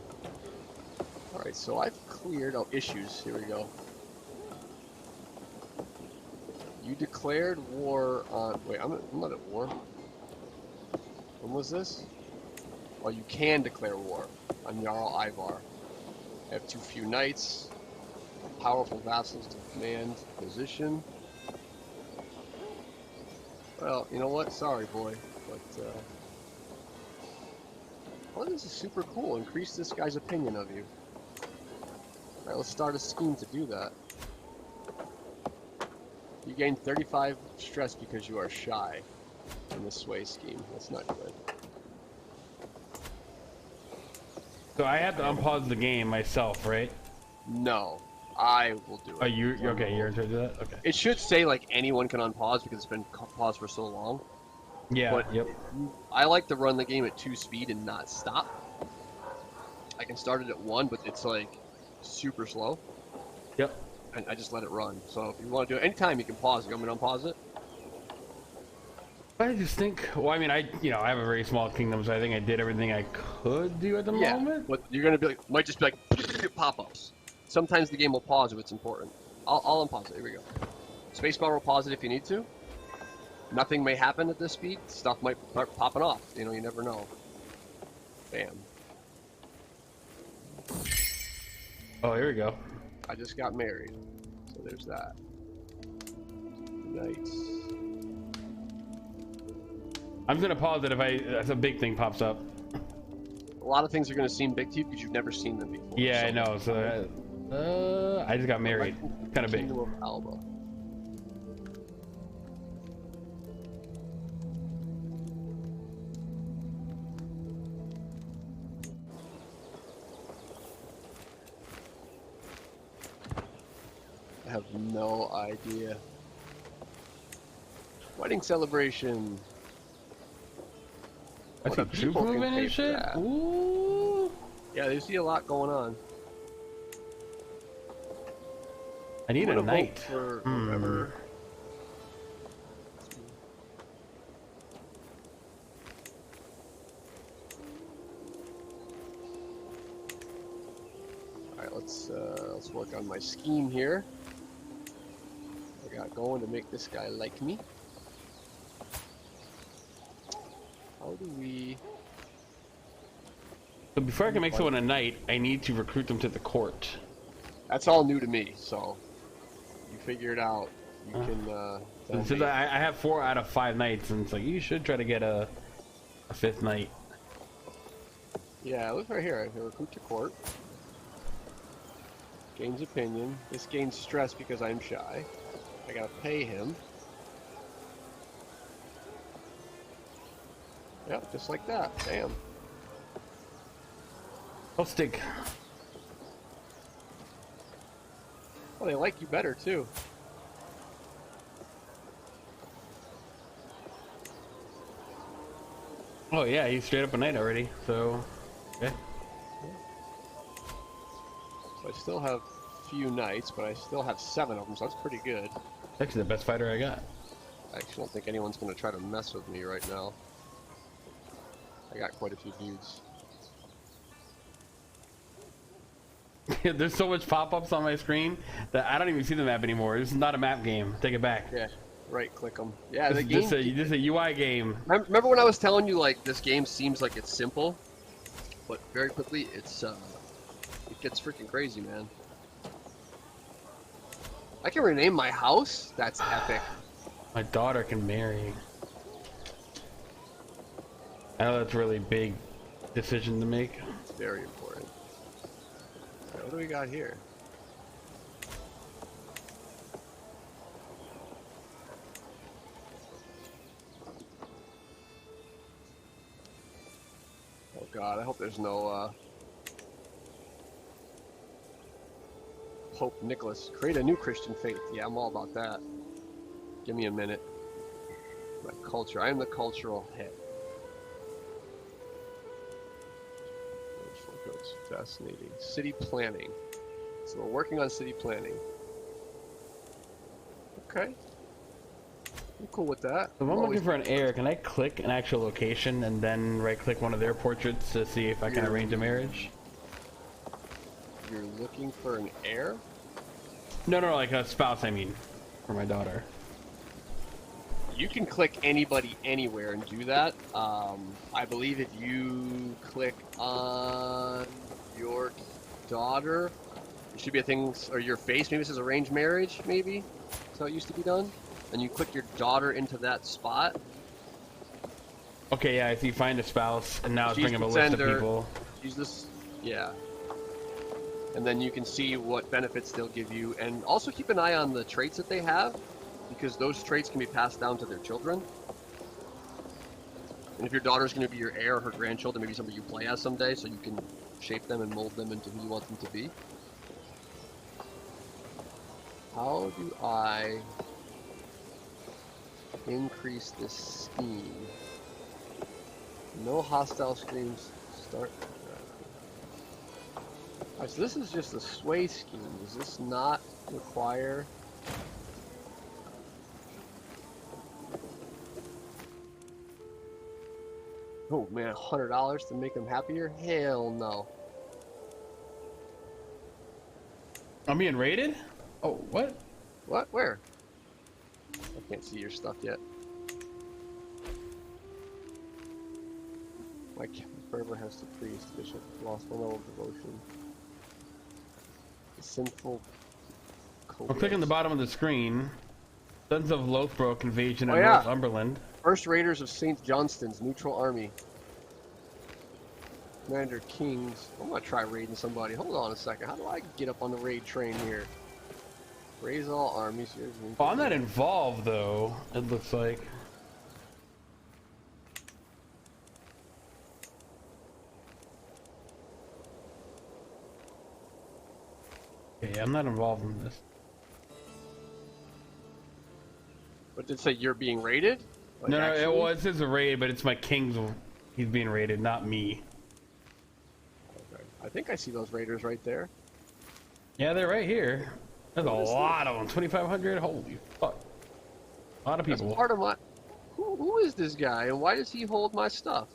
[SPEAKER 1] Alright, so I've cleared... Oh, issues. Here we go. You declared war on... Wait, I'm not at war. When was this? Well, you can declare war on Jarl Ivar. I have too few knights. Powerful vassals to command position. Well, you know what? Sorry, boy, but well, this is super cool. Increase this guy's opinion of you. All right, let's start a scheme to do that. You gain 35 stress because you are shy in the sway scheme. That's not good.
[SPEAKER 2] So I have to unpause the game myself, right?
[SPEAKER 1] No. I will do it.
[SPEAKER 2] Oh, you're okay. You're in charge of that. Okay.
[SPEAKER 1] It should say like anyone can unpause because it's been paused for so long.
[SPEAKER 2] Yeah.
[SPEAKER 1] But
[SPEAKER 2] yep.
[SPEAKER 1] I like to run the game at 2 speed and not stop. I can start it at 1, but it's like super slow.
[SPEAKER 2] Yep.
[SPEAKER 1] And I just let it run. So if you want to do it anytime, you can pause. You want me to unpause it?
[SPEAKER 2] I just think. Well, I mean, I have a very small kingdom, so I think I did everything I could do at the moment.
[SPEAKER 1] But you're gonna be like, might just be like pop-ups. Sometimes the game will pause if it's important. I'll unpause it. Here we go. Spacebar will pause it if you need to. Nothing may happen at this speed. Stuff might start popping off. You know, you never know. Bam.
[SPEAKER 2] Oh, here we go.
[SPEAKER 1] I just got married. So there's that. Nice.
[SPEAKER 2] I'm gonna pause it if a big thing pops up.
[SPEAKER 1] A lot of things are gonna seem big to you because you've never seen them before.
[SPEAKER 2] Yeah, so. I know. So I just got married. Kind of big.
[SPEAKER 1] Kingdom of Alba. I have no idea. Wedding celebration.
[SPEAKER 2] I see troops moving and shit. Ooh.
[SPEAKER 1] Yeah, there's a lot going on.
[SPEAKER 2] I need a knight.
[SPEAKER 1] For whoever. Alright, let's work on my scheme here. I got going to make this guy like me. How do we...
[SPEAKER 2] So before I can make someone a knight, I need to recruit them to the court.
[SPEAKER 1] That's all new to me, so you figure it out. You can tell me.
[SPEAKER 2] I have 4 out of 5 knights, and it's like, you should try to get a 5th knight.
[SPEAKER 1] Yeah, look right here. I can recruit to court. Gains opinion. This gains stress because I'm shy. I gotta pay him. Yep, just like that. Damn.
[SPEAKER 2] I'll stick.
[SPEAKER 1] Well, they like you better too.
[SPEAKER 2] Oh yeah, he's straight up a knight already, so... Okay.
[SPEAKER 1] So I still have few knights, but I still have 7 of them, so that's pretty good.
[SPEAKER 2] Actually the best fighter I got.
[SPEAKER 1] I actually don't think anyone's going to try to mess with me right now. I got quite a few dudes.
[SPEAKER 2] There's so much pop-ups on my screen that I don't even see the map anymore. This is not a map game. Take it back.
[SPEAKER 1] Yeah, right click them. Yeah,
[SPEAKER 2] This
[SPEAKER 1] the
[SPEAKER 2] is
[SPEAKER 1] game...
[SPEAKER 2] just a UI game.
[SPEAKER 1] Remember when I was telling you, like, this game seems like it's simple, but very quickly it gets freaking crazy, man. I can rename my house? That's epic.
[SPEAKER 2] My daughter can marry. I know that's a really big decision to make.
[SPEAKER 1] It's very important. Right, what do we got here? Oh god, I hope there's no Pope Nicholas. Create a new Christian faith. Yeah, I'm all about that. Give me a minute. My culture. I am the cultural head. It's fascinating. City planning. So we're working on city planning. Okay. I'm cool with that.
[SPEAKER 2] If I'm looking for an heir, can I click an actual location and then right-click one of their portraits to see if I can arrange a marriage?
[SPEAKER 1] You're looking for an heir?
[SPEAKER 2] No, like a spouse, I mean, for my daughter.
[SPEAKER 1] You can click anybody anywhere and do that. I believe if you click on your daughter, it should be a thing, or your face, maybe this is arranged marriage, maybe? That's how it used to be done. And you click your daughter into that spot.
[SPEAKER 2] Okay, yeah, I see find a spouse, and now it's bringing up a list of people.
[SPEAKER 1] Use this, yeah. And then you can see what benefits they'll give you, and also keep an eye on the traits that they have, because those traits can be passed down to their children. And if your daughter's going to be your heir or her grandchildren, maybe somebody you play as someday, so you can shape them and mold them into who you want them to be. How do I increase this scheme? No hostile screens. Start. Alright, so this is just a sway scheme. Does this not require... Oh man, $100 to make them happier? Hell no.
[SPEAKER 2] I'm being raided? Oh, what?
[SPEAKER 1] What? Where? I can't see your stuff yet. My fervor has to priest, bishop, lost one level of devotion. The sinful.
[SPEAKER 2] I'm clicking the bottom of the screen. Sons of Lothbrok invasion of
[SPEAKER 1] Oh, yeah.
[SPEAKER 2] Northumberland.
[SPEAKER 1] First Raiders of St. Johnston's neutral army. Commander Kings. I'm gonna try raiding somebody. Hold on a second. How do I get up on the raid train here? Raise all armies.
[SPEAKER 2] Oh, I'm not involved though. It looks like. Okay, I'm not involved in this.
[SPEAKER 1] But did it say you're being raided? Like
[SPEAKER 2] No,
[SPEAKER 1] actually?
[SPEAKER 2] it says a raid, but it's my king's. He's being raided, not me.
[SPEAKER 1] Okay. I think I see those raiders right there.
[SPEAKER 2] Yeah, they're right here. There's a lot of them. 2,500. Holy fuck! A lot of people.
[SPEAKER 1] That's part of my. Who is this guy, and why does he hold my stuff?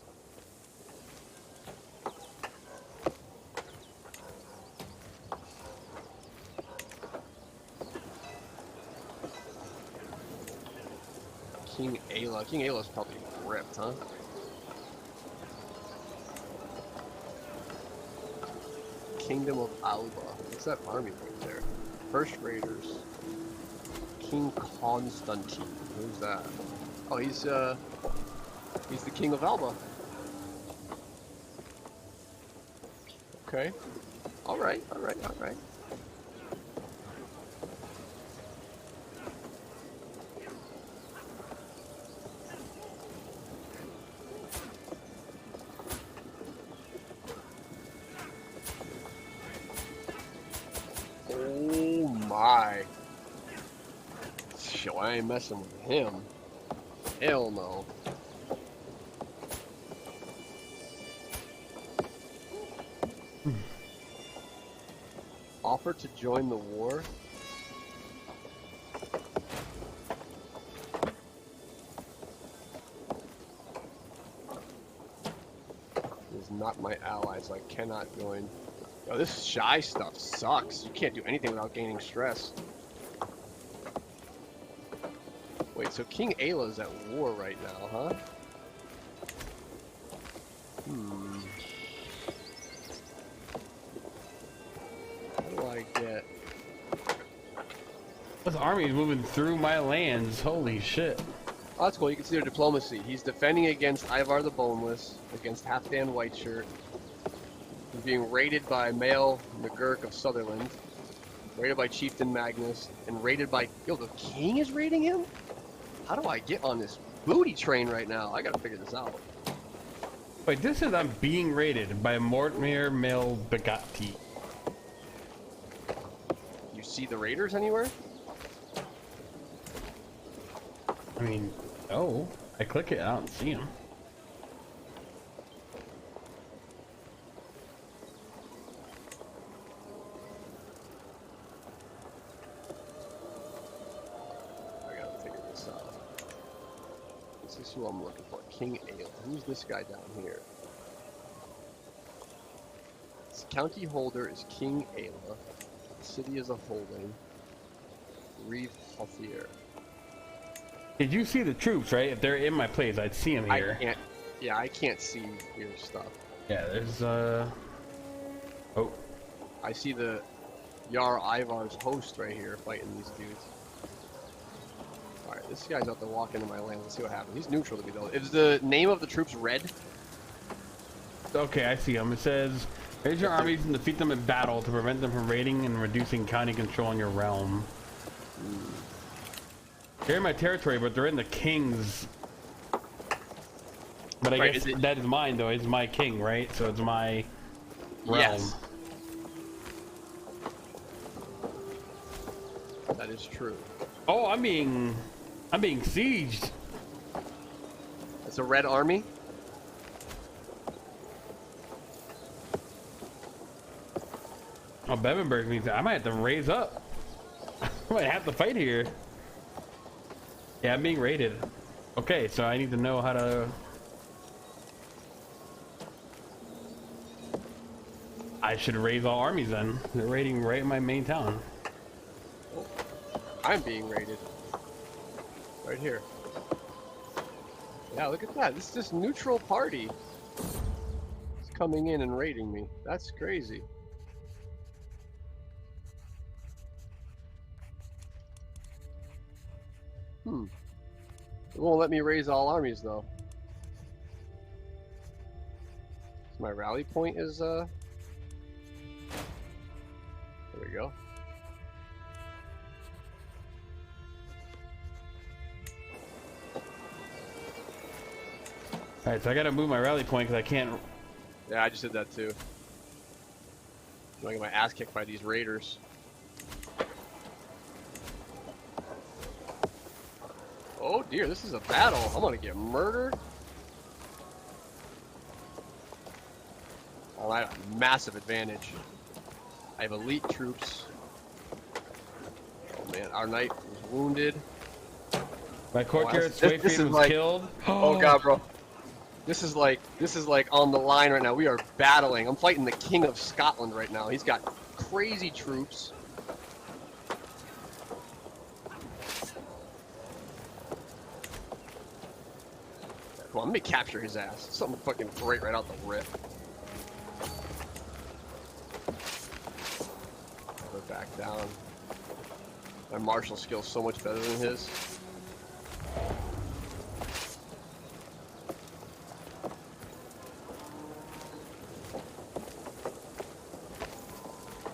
[SPEAKER 1] King Ayla. King Ayla's probably ripped, huh? Kingdom of Alba. What's that army right there? First Raiders. King Constantine. Who's that? Oh, he's the king of Alba. Okay. All right. Oh my. Sure, I ain't messing with him. Hell no. Offer to join the war? Is not my ally, so I cannot join. Yo, this shy stuff sucks. You can't do anything without gaining stress. Wait, so King Ayla's at war right now, huh? How do I get...
[SPEAKER 2] This army is moving through my lands. Holy shit.
[SPEAKER 1] Oh, that's cool. You can see their diplomacy. He's defending against Ivar the Boneless, against Halfdan Whiteshirt. He's being raided by Mael McGurk of Sutherland, raided by Chieftain Magnus, and raided by... Yo, the king is raiding him? How do I get on this booty train right now? I gotta figure this out.
[SPEAKER 2] Wait, this is I'm being raided by Mortmere Mel Begatti.
[SPEAKER 1] You see the raiders anywhere?
[SPEAKER 2] I mean, oh, I click it, I don't see them.
[SPEAKER 1] This is who I'm looking for. King Ayla. Who's this guy down here? This county holder is King Ayla. The city is a holding. Reeve Hothier.
[SPEAKER 2] Did you see the troops, right? If they're in my place, I'd see them here.
[SPEAKER 1] I can't see your stuff.
[SPEAKER 2] Yeah, there's, oh.
[SPEAKER 1] I see the Jarl Ivar's host right here fighting these dudes. Alright, this guy's out there walking into my land. Let's see what happens. He's neutral to me, though. Is the name of the troops red?
[SPEAKER 2] Okay, I see them. It says, raise your armies and defeat them in battle to prevent them from raiding and reducing county control in your realm. They're in my territory, but they're in the king's. But I guess that is mine, though. It's my king, right? So it's my realm.
[SPEAKER 1] Yes. That is true.
[SPEAKER 2] Oh, I'm being sieged.
[SPEAKER 1] It's a red army?
[SPEAKER 2] Oh, Bebbanburger means I might have to raise up. I might have to fight here. Yeah, I'm being raided. Okay, so I need to know how to... I should raise all armies then. They're raiding right in my main town.
[SPEAKER 1] Oh, I'm being raided. Right here. Yeah, look at that. This is this neutral party. It's coming in and raiding me. That's crazy. It won't let me raise all armies though. So my rally point is there we go.
[SPEAKER 2] Alright, so I gotta move my rally point because I can't...
[SPEAKER 1] Yeah, I just did that too. I'm gonna get my ass kicked by these raiders. Oh dear, this is a battle. I'm gonna get murdered. Oh, I have a massive advantage. I have elite troops. Oh man, our knight was wounded.
[SPEAKER 2] My courtier Swayfield was killed.
[SPEAKER 1] Oh god, bro. This is like on the line right now. We are battling. I'm fighting the King of Scotland right now. He's got crazy troops. Come on, let me capture his ass. Something fucking great right out the rip. Go back down. My martial skill's so much better than his.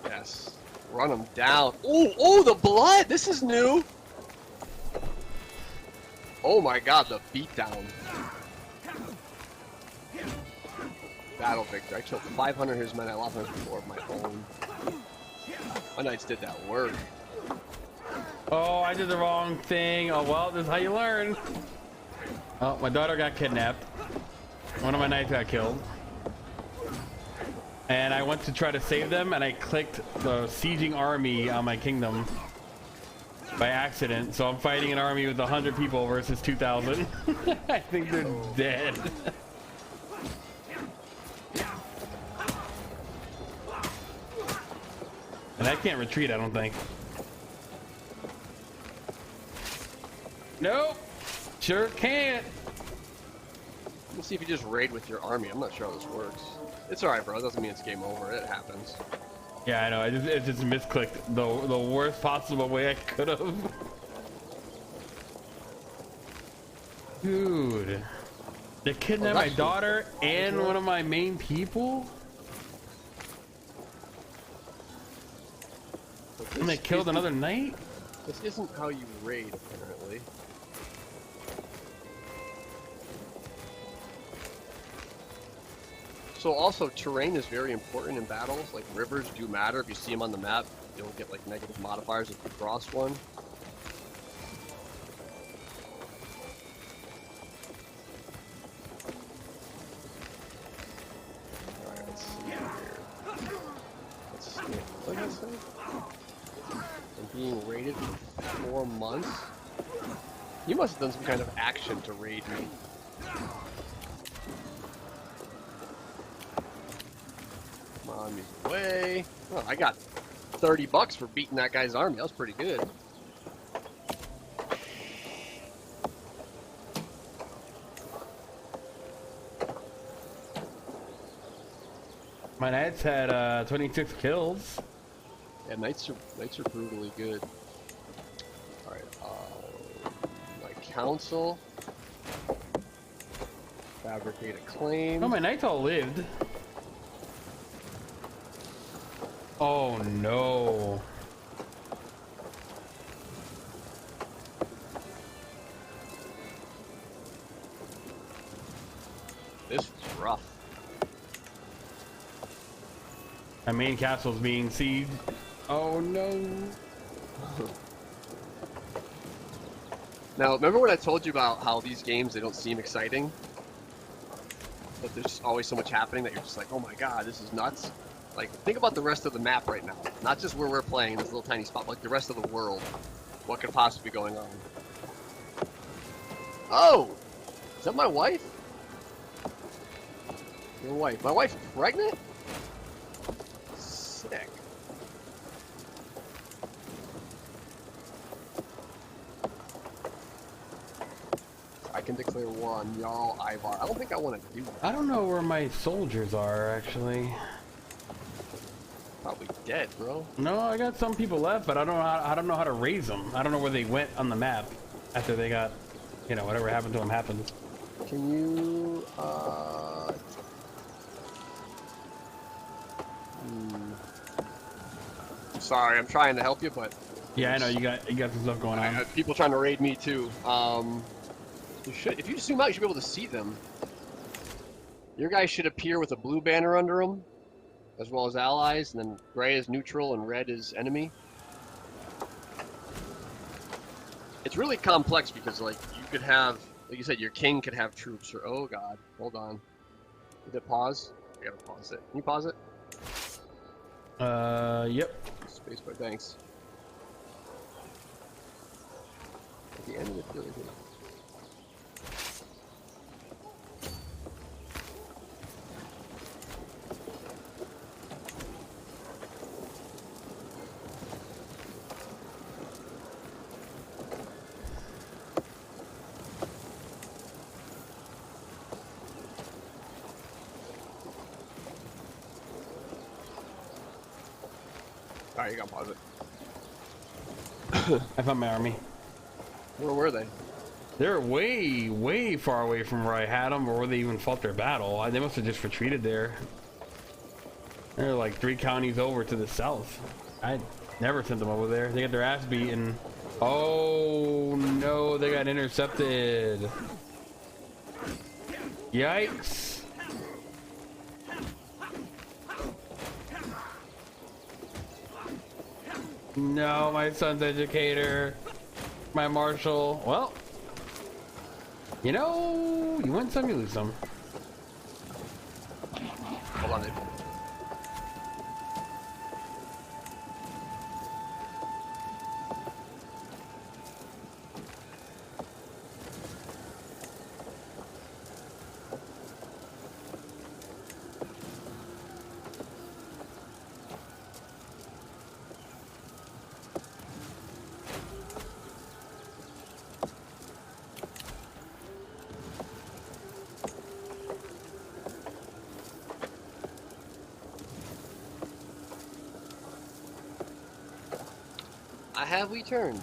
[SPEAKER 1] Yes. Run him down. Oh, the blood! This is new! Oh my god, the beatdown. Battle victor. I killed 500 of his men. I lost 104 of my own. My knights did that work.
[SPEAKER 2] Oh, I did the wrong thing. Oh, well, this is how you learn. Oh, my daughter got kidnapped. One of my knights got killed. And I went to try to save them, and I clicked the sieging army on my kingdom by accident. So I'm fighting an army with 100 people versus 2,000. I think they're dead. And I can't retreat, I don't think. Nope. Sure can't.
[SPEAKER 1] Let's see if you just raid with your army. I'm not sure how this works. It's alright, bro. It doesn't mean it's game over. It happens.
[SPEAKER 2] Yeah, I know. It just misclicked the worst possible way I could have. Dude. They kidnapped my daughter and one of my main people? And they killed another knight?
[SPEAKER 1] This isn't how you raid, apparently. So also, terrain is very important in battles. Like, rivers do matter. If you see them on the map, you'll get, like, negative modifiers if you cross one. Alright, let's see here. Let's see. What did I say? I'm being raided for 4 months? You must have done some kind of action to raid me. Enemy's away. Oh, I got $30 for beating that guy's army. That was pretty good.
[SPEAKER 2] My knights had 26 kills.
[SPEAKER 1] Yeah, knights are brutally good. All right, my council. Fabricate a claim.
[SPEAKER 2] Oh, my knights all lived. Oh no.
[SPEAKER 1] This is rough.
[SPEAKER 2] My main castle's being sieged. Oh no.
[SPEAKER 1] Now, remember when I told you about how these games, they don't seem exciting? But there's just always so much happening that you're just like, oh my god, this is nuts. Like, think about the rest of the map right now. Not just where we're playing, this little tiny spot, but like the rest of the world. What could possibly be going on? Oh! Is that my wife? Your wife. My wife's pregnant? Sick. I can declare war on y'all, Ivar. I don't think I want to do that.
[SPEAKER 2] I don't know where my soldiers are, actually.
[SPEAKER 1] Probably dead, bro.
[SPEAKER 2] No, I got some people left, but I don't know how to raise them. I don't know where they went on the map after they got, you know, whatever happened to them happened.
[SPEAKER 1] Can you, Sorry, I'm trying to help you, but...
[SPEAKER 2] Yeah, I know, you got some stuff going on.
[SPEAKER 1] People trying to raid me, too. If you zoom out, you should be able to see them. Your guys should appear with a blue banner under them, as well as allies, and then gray is neutral and red is enemy. It's really complex because, like, you could have, like you said, your king could have troops, or, oh god, hold on. Did it pause? I gotta pause it. Can you pause it?
[SPEAKER 2] Yep.
[SPEAKER 1] Spacebar, thanks. At the end of the field here. Alright, you gotta pause it.
[SPEAKER 2] I found my army.
[SPEAKER 1] Where were they?
[SPEAKER 2] They're way, way far away from where I had them, or where they even fought their battle. They must have just retreated there. They're like 3 counties over to the south. I never sent them over there. They got their ass beaten. Oh no, they got intercepted. Yikes. No, my son's educator. My marshal. Well, you know, you win some, you lose some.
[SPEAKER 1] Hold on, dude. Have we turned?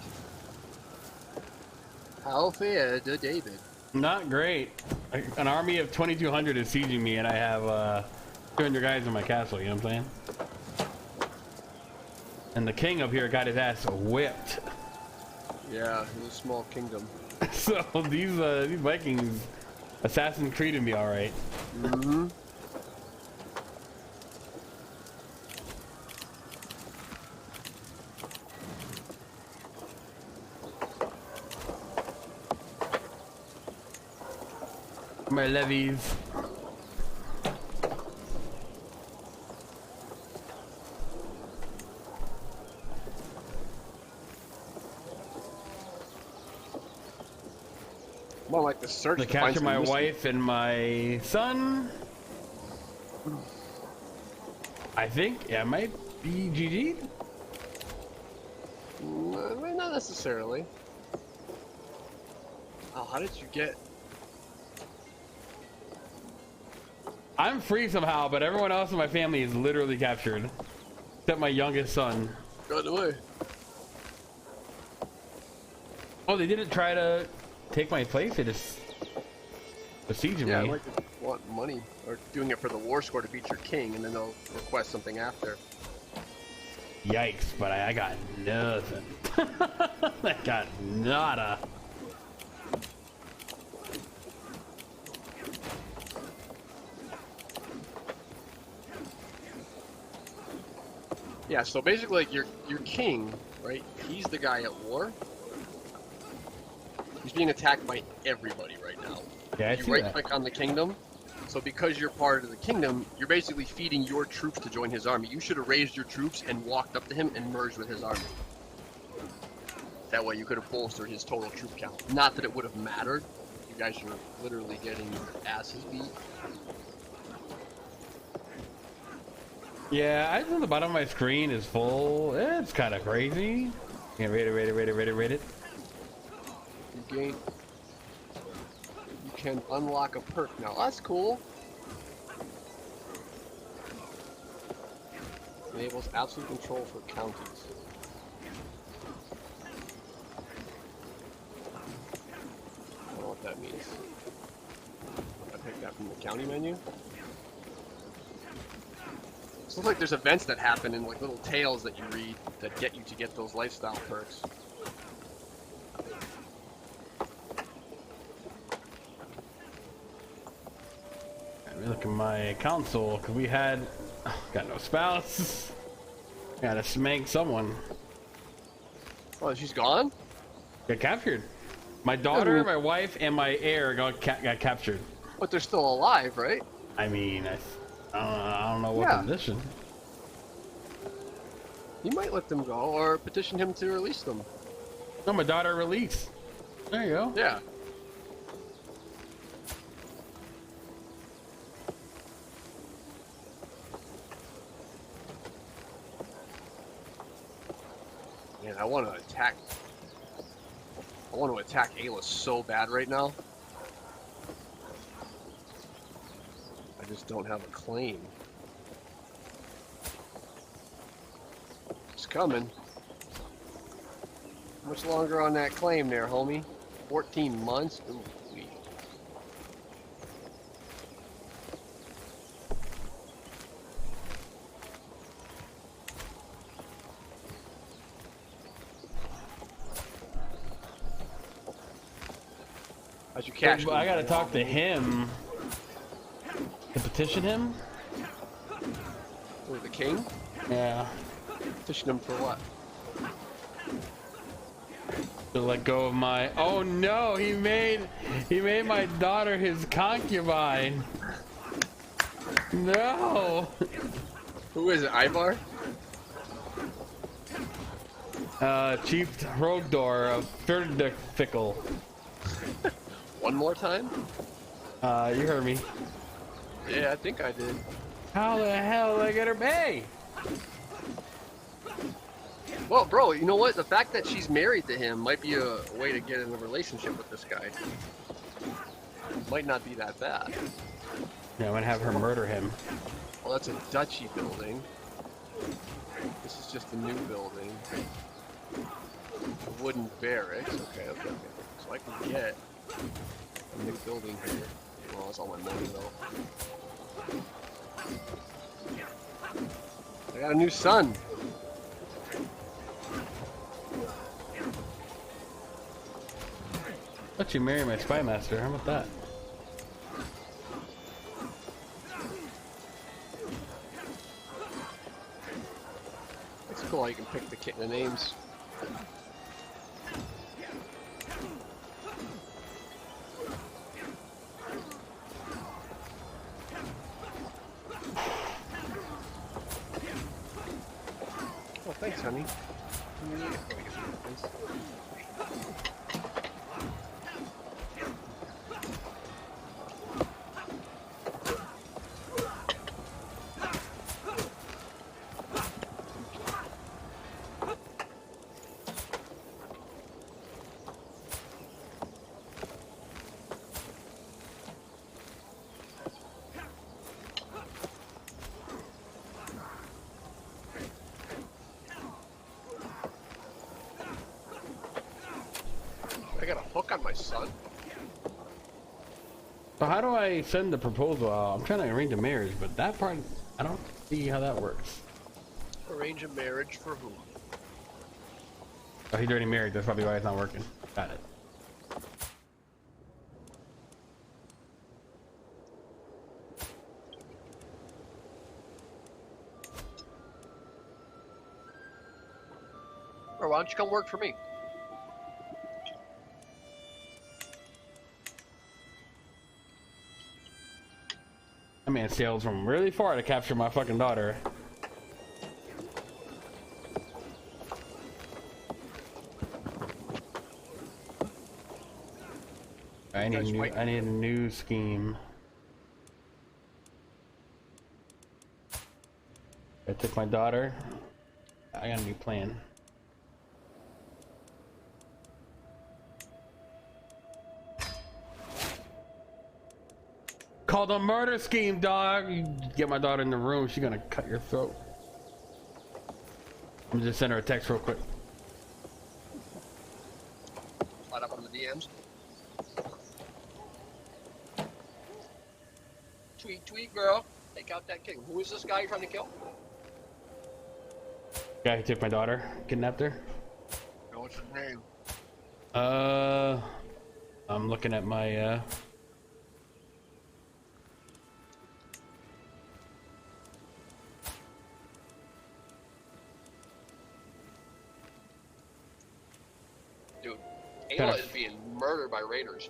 [SPEAKER 1] How fared David?
[SPEAKER 2] Not great. An army of 2,200 is sieging me, and I have 200 guys in my castle. You know what I'm saying? And the king up here got his ass whipped.
[SPEAKER 1] Yeah, it's a small kingdom.
[SPEAKER 2] So these Vikings, Assassin's Creed me all right.
[SPEAKER 1] Mm-hmm.
[SPEAKER 2] My levies.
[SPEAKER 1] More like the search
[SPEAKER 2] To capture my wife and my son. I think it might be GG.
[SPEAKER 1] Not necessarily. Oh, how did you get?
[SPEAKER 2] I'm free somehow, but everyone else in my family is literally captured. Except my youngest son.
[SPEAKER 1] Got away.
[SPEAKER 2] Oh, they didn't try to take my place, they just besieged
[SPEAKER 1] Yeah,
[SPEAKER 2] me.
[SPEAKER 1] like they want money. Or doing it for the war score to beat your king, and then they'll request something after.
[SPEAKER 2] Yikes, but I got nothing. I got nada.
[SPEAKER 1] Yeah, so basically, like your king, right? He's the guy at war. He's being attacked by everybody right now.
[SPEAKER 2] Yeah, I
[SPEAKER 1] You
[SPEAKER 2] see
[SPEAKER 1] right
[SPEAKER 2] that.
[SPEAKER 1] click on the kingdom. So because you're part of the kingdom, you're basically feeding your troops to join his army. You should have raised your troops and walked up to him and merged with his army. That way you could have bolstered his total troop count. Not that it would have mattered. You guys are literally getting your asses beat.
[SPEAKER 2] Yeah, I think the bottom of my screen is full. It's kind of crazy. Yeah, rate it.
[SPEAKER 1] You gain. You can unlock a perk now. That's cool. Enables absolute control for counties. I don't know what that means. I picked that from the county menu. It looks like there's events that happen in like little tales that you read that get you to get those lifestyle perks.
[SPEAKER 2] Let me look at my console, because we had... got no spouse. Gotta smank someone.
[SPEAKER 1] Oh, she's gone?
[SPEAKER 2] Got captured. My daughter, my wife, and my heir got captured.
[SPEAKER 1] But they're still alive, right?
[SPEAKER 2] I mean, I don't know what position.
[SPEAKER 1] You might let them go, or petition him to release them.
[SPEAKER 2] No, my daughter released. There you go.
[SPEAKER 1] Yeah. Man, I want to attack. I want to attack Ayla so bad right now. I just don't have a claim. Just coming. How much longer on that claim there, homie? 14 months? Ooh, wee. How's your cash?
[SPEAKER 2] I gotta talk to him. To petition him?
[SPEAKER 1] Who, the king?
[SPEAKER 2] Yeah.
[SPEAKER 1] Petition him for what?
[SPEAKER 2] To let go of my. Oh no! He made my daughter his concubine. No.
[SPEAKER 1] Who is it? Ivar?
[SPEAKER 2] Chief Hrogdor of Fickle.
[SPEAKER 1] One more time?
[SPEAKER 2] You heard me.
[SPEAKER 1] Yeah, I think I did.
[SPEAKER 2] How the hell did I get her pay?
[SPEAKER 1] Well, bro, you know what? The fact that she's married to him might be a way to get in a relationship with this guy. Might not be that bad.
[SPEAKER 2] Yeah, I'm gonna have her murder him.
[SPEAKER 1] Well, that's a duchy building. This is just a new building. A wooden barracks. Okay. So I can get a new building here. Well, that's all my money though. I got a new son.
[SPEAKER 2] Let you marry my spy master. How about that?
[SPEAKER 1] It's cool how you can pick the names. Oh, thanks, honey. I got a hook on my son.
[SPEAKER 2] So how do I send the proposal out? I'm trying to arrange a marriage, but that part, I don't see how that works.
[SPEAKER 1] Arrange a marriage for whom?
[SPEAKER 2] Oh, he's already married. That's probably why it's not working. Got it.
[SPEAKER 1] Or why don't you come work for me?
[SPEAKER 2] That man sailed from really far to capture my fucking daughter. I need a new scheme. I took my daughter. I got a new plan. Called a murder scheme, dog. You get my daughter in the room, she's gonna cut your throat. I'm just send her a text real quick.
[SPEAKER 1] Slide up on the DMs. Tweet, girl. Take out that king. Who is this guy you're trying to kill?
[SPEAKER 2] Guy who took my daughter, kidnapped her.
[SPEAKER 1] What's his name?
[SPEAKER 2] I'm looking at my
[SPEAKER 1] Dude, Ayla is being murdered by raiders.